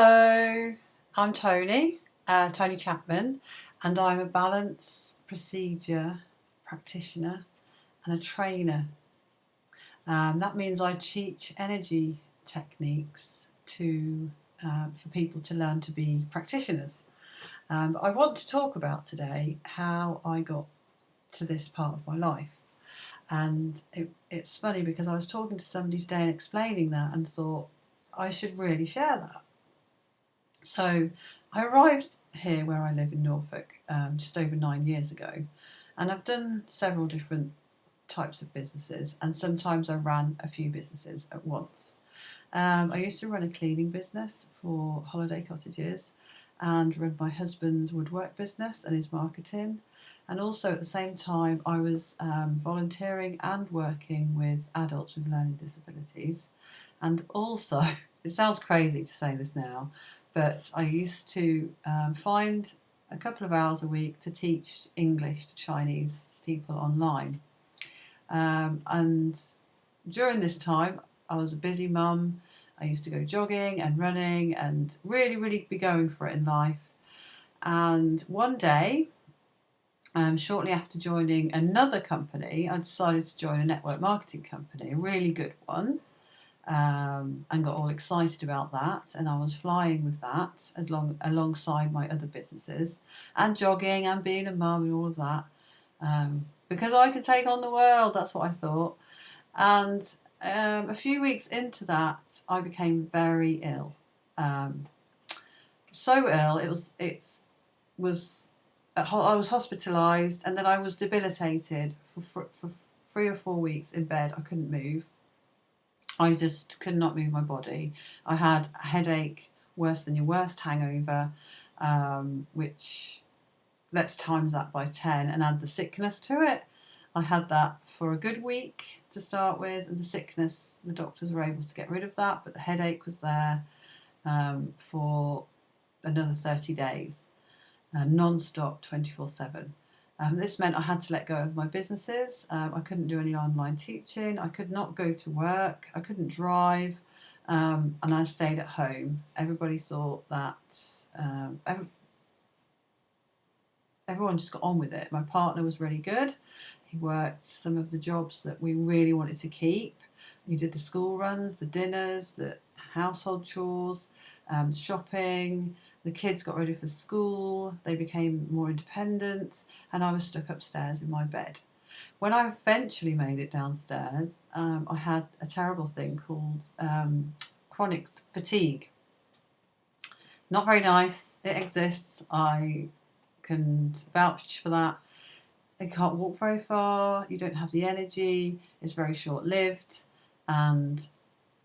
Hello, I'm Toni Chapman, and I'm a balance procedure practitioner and a trainer. That means I teach energy techniques for people to learn to be practitioners. I want to talk about today how I got to this part of my life. And it's funny because I was talking to somebody today and explaining that and thought I should really share that. So I arrived here where I live in Norfolk just over 9 years ago, and I've done several different types of businesses, and sometimes I ran a few businesses at once. I used to run a cleaning business for holiday cottages and run my husband's woodwork business and his marketing. And also at the same time, I was volunteering and working with adults with learning disabilities. And also, it sounds crazy to say this now, but I used to find a couple of hours a week to teach English to Chinese people online. And during this time, I was a busy mum. I used to go jogging and running and really, really be going for it in life. And one day, shortly after joining another company, I decided to join a network marketing company, a really good one, and got all excited about that. And I was flying with that alongside my other businesses and jogging and being a mum and all of that, because I could take on the world. That's what I thought. And a few weeks into that, I became very ill. So ill, I was hospitalised, and then I was debilitated for 3 or 4 weeks in bed. I couldn't move. I just could not move my body. I had a headache worse than your worst hangover, which let's times that by 10 and add the sickness to it. I had that for a good week to start with, and the sickness, the doctors were able to get rid of that, but the headache was there for another 30 days, non-stop, 24/7. This meant I had to let go of my businesses. I couldn't do any online teaching. I could not go to work. I couldn't drive. And I stayed at home. Everybody thought that everyone just got on with it. My partner was really good. He worked some of the jobs that we really wanted to keep. He did the school runs, the dinners, the household chores, shopping. The kids got ready for school. They became more independent, and I was stuck upstairs in my bed. When I eventually made it downstairs, I had a terrible thing called chronic fatigue. Not very nice. It exists. I can vouch for that. You can't walk very far, you don't have the energy, it's very short-lived, and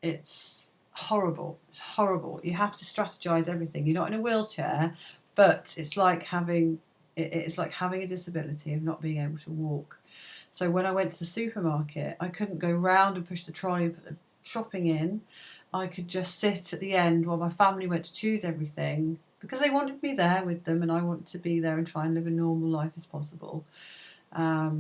it's horrible. It's horrible. You have to strategize everything. You're not in a wheelchair, but it's like having a disability of not being able to walk. So when I went to the supermarket, I couldn't go round and push the trolley and put the shopping in. I could just sit at the end while my family went to choose everything, because they wanted me there with them, and I wanted to be there and try and live a normal life as possible. I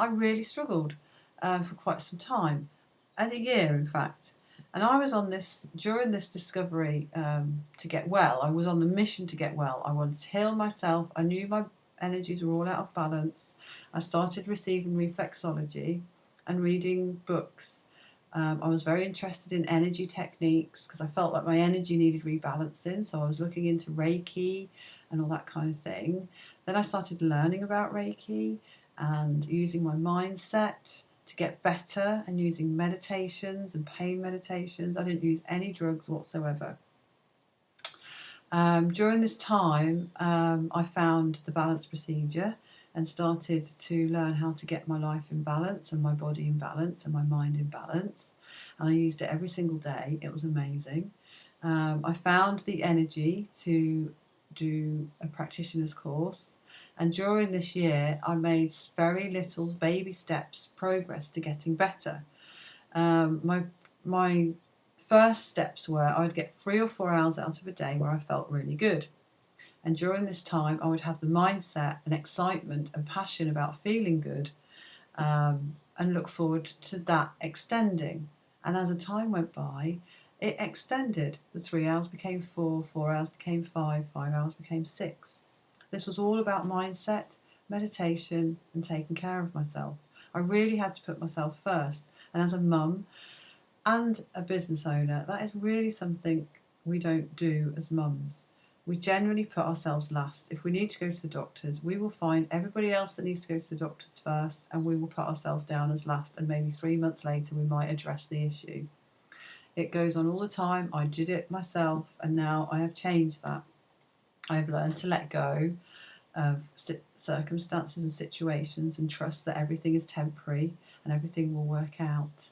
really struggled for quite some time, and a year in fact. And I was on this, during this discovery to get well, I was on the mission to get well. I wanted to heal myself. I knew my energies were all out of balance. I started receiving reflexology and reading books. I was very interested in energy techniques because I felt like my energy needed rebalancing, so I was looking into Reiki and all that kind of thing. Then I started learning about Reiki and using my mindset to get better, and using meditations and pain meditations. I didn't use any drugs whatsoever. During this time, I found the balance procedure and started to learn how to get my life in balance and my body in balance and my mind in balance. And I used it every single day. It was amazing. I found the energy to do a practitioner's course. And during this year, I made very little baby steps progress to getting better. My first steps were I'd get 3 or 4 hours out of a day where I felt really good. And during this time, I would have the mindset and excitement and passion about feeling good, and look forward to that extending. And as the time went by, it extended. The 3 hours became 4, 4 hours became 5, 5 hours became 6. This was all about mindset, meditation, and taking care of myself. I really had to put myself first. And as a mum and a business owner, that is really something we don't do as mums. We generally put ourselves last. If we need to go to the doctors, we will find everybody else that needs to go to the doctors first, and we will put ourselves down as last, and maybe 3 months later we might address the issue. It goes on all the time. I did it myself, and now I have changed that. I have learned to let go of circumstances and situations and trust that everything is temporary and everything will work out.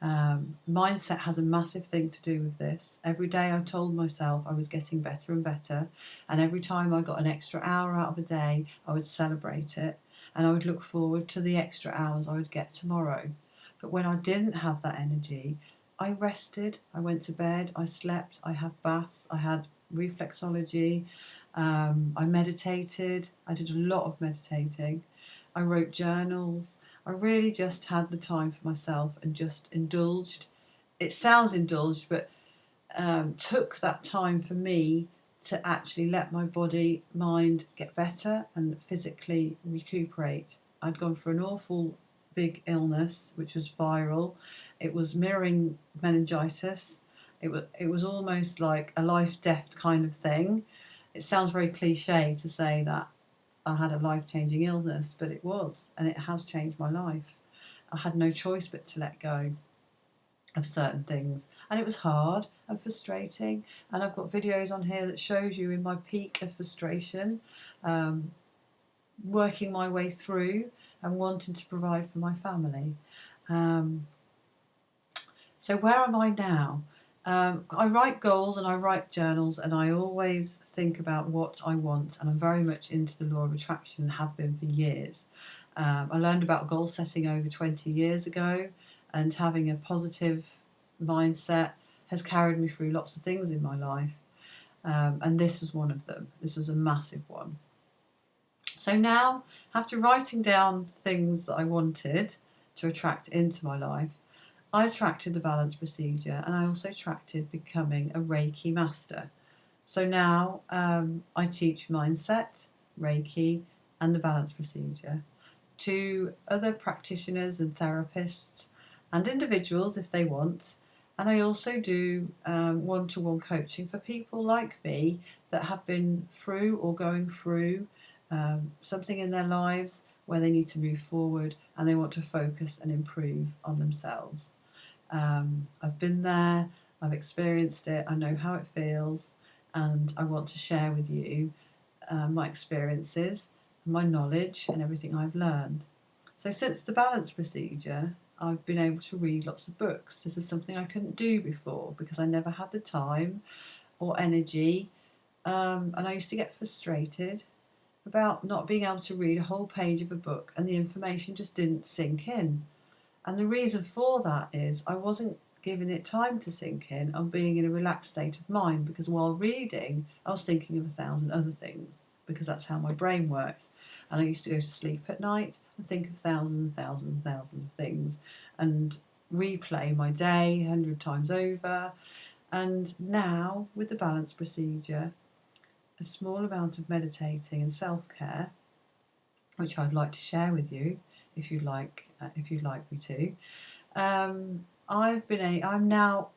Mindset has a massive thing to do with this. Every day I told myself I was getting better and better, and every time I got an extra hour out of a day, I would celebrate it, and I would look forward to the extra hours I would get tomorrow. But when I didn't have that energy, I rested, I went to bed, I slept, I had baths, I had reflexology, I meditated, I did a lot of meditating, I wrote journals. I really just had the time for myself and just indulged. It sounds indulged, but took that time for me to actually let my body, mind get better and physically recuperate. I'd gone for an awful big illness, which was viral. It was mirroring meningitis. It was almost like a life-death kind of thing. It sounds very cliche to say that I had a life-changing illness, but it was, and it has changed my life. I had no choice but to let go of certain things, and it was hard and frustrating, and I've got videos on here that shows you in my peak of frustration, working my way through and wanting to provide for my family. So where am I now? I write goals and I write journals, and I always think about what I want, and I'm very much into the law of attraction and have been for years. I learned about goal setting over 20 years ago, and having a positive mindset has carried me through lots of things in my life, and this was one of them. This was a massive one. So now, after writing down things that I wanted to attract into my life, I attracted the balance procedure, and I also attracted becoming a Reiki master. So now I teach mindset, Reiki, and the balance procedure to other practitioners and therapists and individuals if they want. And I also do one-to-one coaching for people like me that have been through or going through something in their lives where they need to move forward and they want to focus and improve on themselves. I've been there, I've experienced it, I know how it feels, and I want to share with you my experiences, my knowledge, and everything I've learned. So since the balance procedure, I've been able to read lots of books. This is something I couldn't do before because I never had the time or energy, and I used to get frustrated about not being able to read a whole page of a book and the information just didn't sink in. And the reason for that is I wasn't giving it time to sink in on being in a relaxed state of mind, because while reading I was thinking of 1,000 other things, because that's how my brain works. And I used to go to sleep at night and think of thousands and thousands and thousands of things and replay my day 100 times over. And now with the balance procedure, a small amount of meditating and self-care, which I'd like to share with you if you'd like me to. I'm now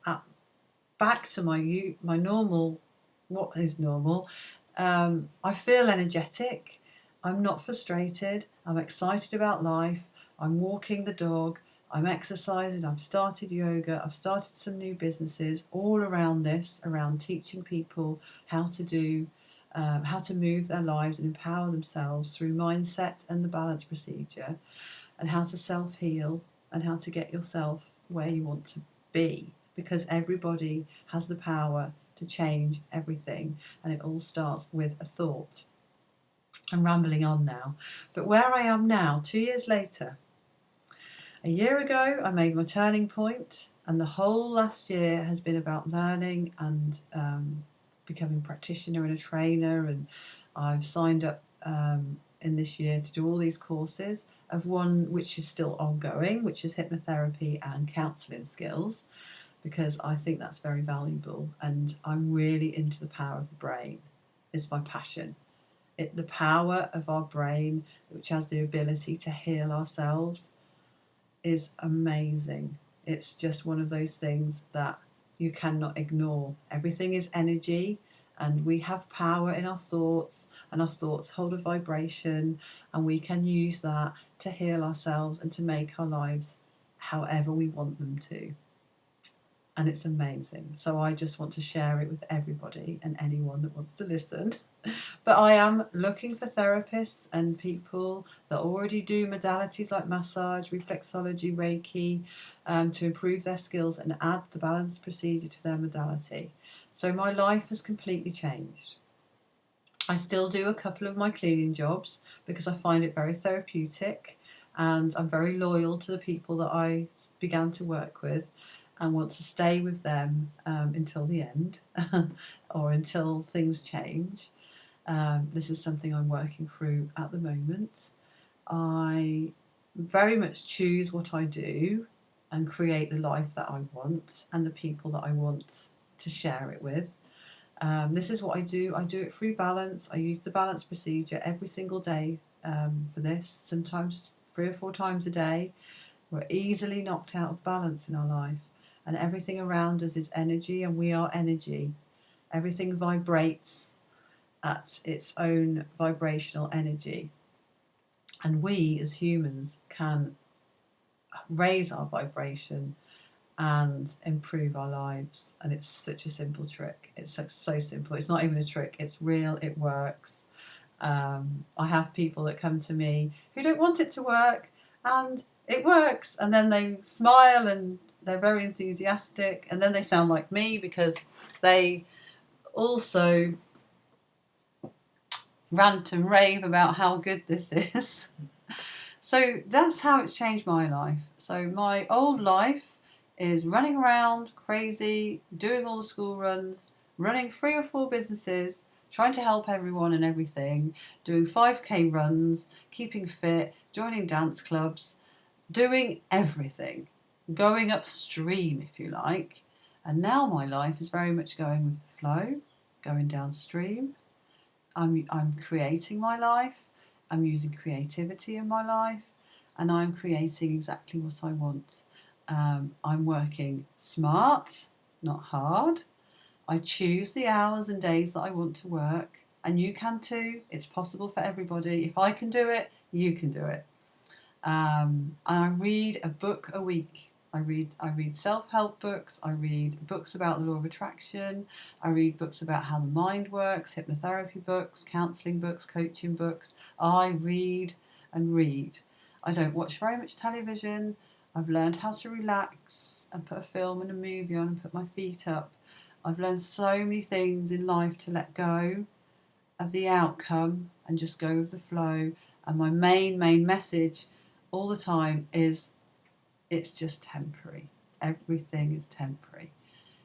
back to my normal. What is normal? I feel energetic. I'm not frustrated. I'm excited about life. I'm walking the dog. I'm exercising. I've started yoga. I've started some new businesses all around this, around teaching people how to move their lives and empower themselves through mindset and the balance procedure, and how to self-heal and how to get yourself where you want to be, because everybody has the power to change everything, and it all starts with a thought. I'm rambling on now, but where I am now, 2 years later, a year ago I made my turning point, and the whole last year has been about learning and becoming a practitioner and a trainer, and I've signed up in this year to do all these courses, of one which is still ongoing, which is hypnotherapy and counselling skills. because I think that's very valuable, and I'm really into the power of the brain. It's my passion. The power of our brain, which has the ability to heal ourselves, is amazing. It's just one of those things that you cannot ignore. Everything is energy, and we have power in our thoughts, and our thoughts hold a vibration, and we can use that to heal ourselves and to make our lives however we want them to. And it's amazing. So I just want to share it with everybody and anyone that wants to listen. But I am looking for therapists and people that already do modalities like massage, reflexology, Reiki, to improve their skills and add the balance procedure to their modality. So my life has completely changed. I still do a couple of my cleaning jobs because I find it very therapeutic, and I'm very loyal to the people that I began to work with and want to stay with them until the end or until things change. This is something I'm working through at the moment. I very much choose what I do and create the life that I want and the people that I want to share it with. This is what I do. I do it through balance. I use the balance procedure every single day for this, sometimes 3 or 4 times a day. We're easily knocked out of balance in our life, and everything around us is energy, and we are energy. Everything vibrates at its own vibrational energy, and we as humans can raise our vibration and improve our lives. And it's such a simple trick. It's so simple. It's not even a trick. It's real. It works. I have people that come to me who don't want it to work, and it works, and then they smile and they're very enthusiastic, and then they sound like me because they also rant and rave about how good this is. So that's how it's changed my life. So my old life is running around crazy, doing all the school runs, running 3 or 4 businesses, trying to help everyone and everything, doing 5k runs, keeping fit, joining dance clubs, doing everything, going upstream if you like. And now my life is very much going with the flow, going downstream. I'm creating my life, I'm using creativity in my life, and I'm creating exactly what I want. I'm working smart, not hard. I choose the hours and days that I want to work, and you can too. It's possible for everybody. If I can do it, you can do it. And I read a book a week. I read self-help books. I read books about the law of attraction. I read books about how the mind works, hypnotherapy books, counselling books, coaching books. I read and read. I don't watch very much television. I've learned how to relax and put a film and a movie on and put my feet up. I've learned so many things in life to let go of the outcome and just go with the flow. And my main message all the time is it's just temporary. Everything is temporary.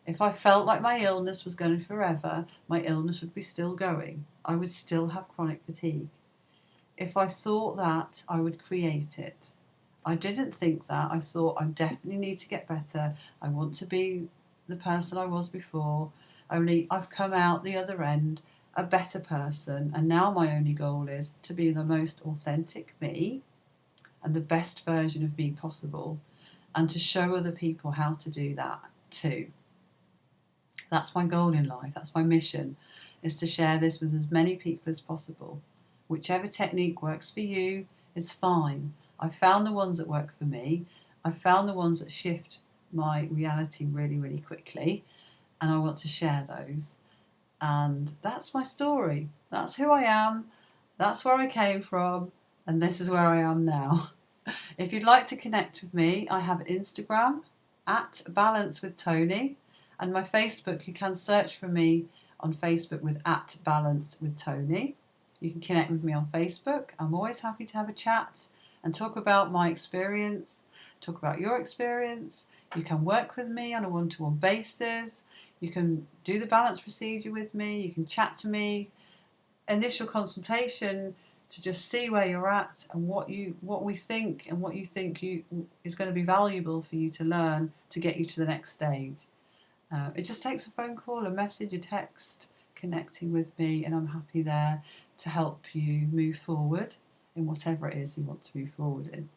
If I felt like my illness was going forever, my illness would be still going. I would still have chronic fatigue. If I thought that, I would create it. I didn't think that. I thought I definitely need to get better. I want to be the person I was before. Only I've come out the other end a better person, and now my only goal is to be the most authentic me and the best version of me possible, and to show other people how to do that too. That's my goal in life. That's my mission, is to share this with as many people as possible. Whichever technique works for you is fine. I've found the ones that work for me. I've found the ones that shift my reality really, really quickly, and I want to share those. And that's my story. That's who I am. That's where I came from. And this is where I am now. If you'd like to connect with me, I have Instagram at Balance with Toni, and my Facebook. You can search for me on Facebook with at Balance with Toni. You can connect with me on Facebook. I'm always happy to have a chat and talk about my experience, talk about your experience. You can work with me on a one-to-one basis. You can do the balance procedure with me. You can chat to me. Initial consultation to just see where you're at and what we think and what you think is going to be valuable for you to learn to get you to the next stage. It just takes a phone call, a message, a text, connecting with me, and I'm happy there to help you move forward in whatever it is you want to move forward in.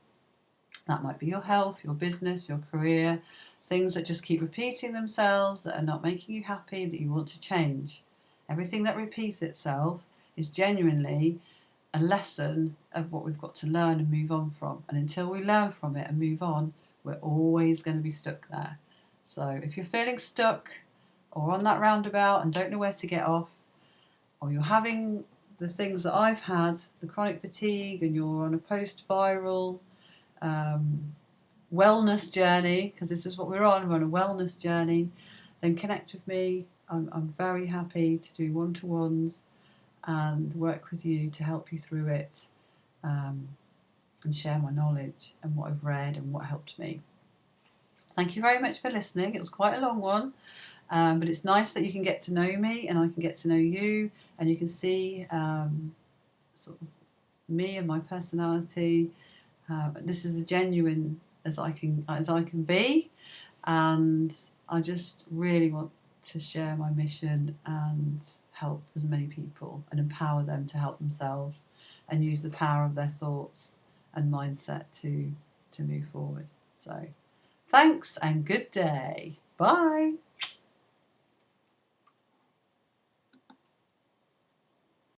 That might be your health, your business, your career, things that just keep repeating themselves, that are not making you happy, that you want to change. Everything that repeats itself is genuinely a lesson of what we've got to learn and move on from. And until we learn from it and move on, we're always going to be stuck there. So if you're feeling stuck or on that roundabout and don't know where to get off, or you're having the things that I've had, the chronic fatigue, and you're on a post-viral wellness journey, because this is what we're on a wellness journey, then connect with me. I'm very happy to do one-to-ones and work with you to help you through it, and share my knowledge and what I've read and what helped me. Thank you very much for listening. It was quite a long one, but it's nice that you can get to know me and I can get to know you, and you can see sort of me and my personality. This is as genuine as I can be, and I just really want to share my mission and help as many people and empower them to help themselves and use the power of their thoughts and mindset to move forward. So thanks and good day. Bye.